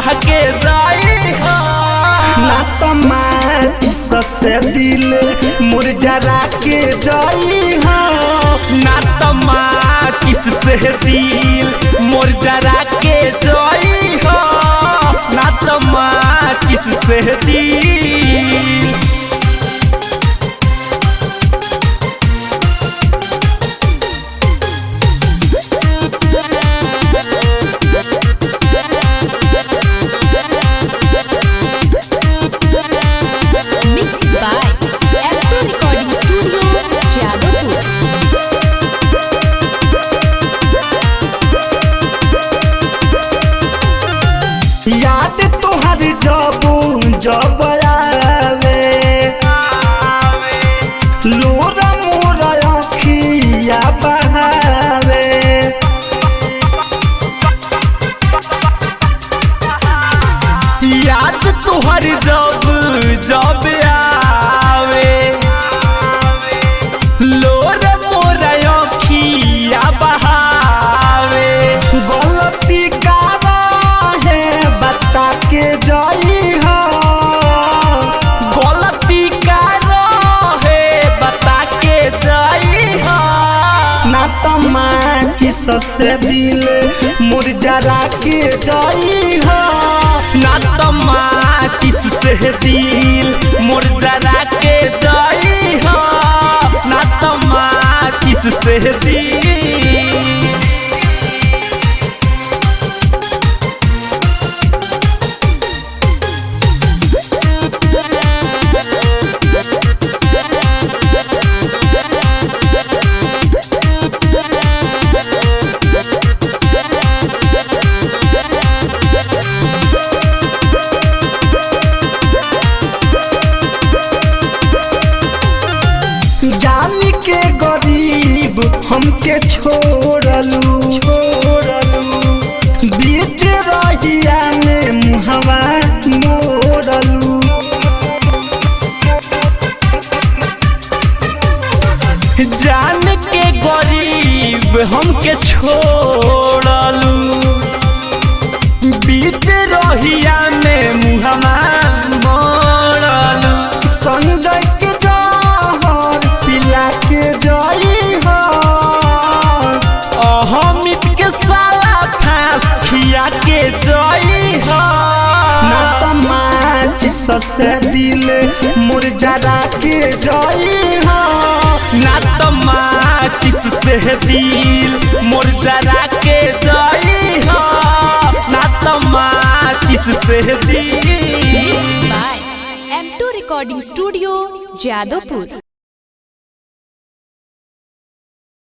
बुता के जाई हो ना तो माचिस से दिल मुरझा के जाई हो ना तो माचिस से दिल मुरझा के जाई हो ना तो माचिस से दिल। याद तोहर जब आवे लोरा मोरा अखिया बहावे याद तोहर जब आवे लोरा मोरा अखिया बहावे गलती के जाई हो गलती है बता के जाई हो ना तो माचिस से दिल मुरझा के जाई हो ना तो माचिस से दिल मुरझा के जाई हो ना तो माचिस से दिल। जानी के गरीब हमके छोड़लू बीच रहिया में मुहवा मोड़लू जान के गरीब हमके छोड़लू बीच रहिया में मुहवा मोड़लू संजय के जहर पिला के जाई हो अहमित के साला फांस खिया के जाई हो ना तो माचिस से दिल मुरझा के जाई हो ना तो माचिस से दिल मुरझा के जाई हो ना तो माचिस से दिल। M2 Recording Studio, Jadavpur।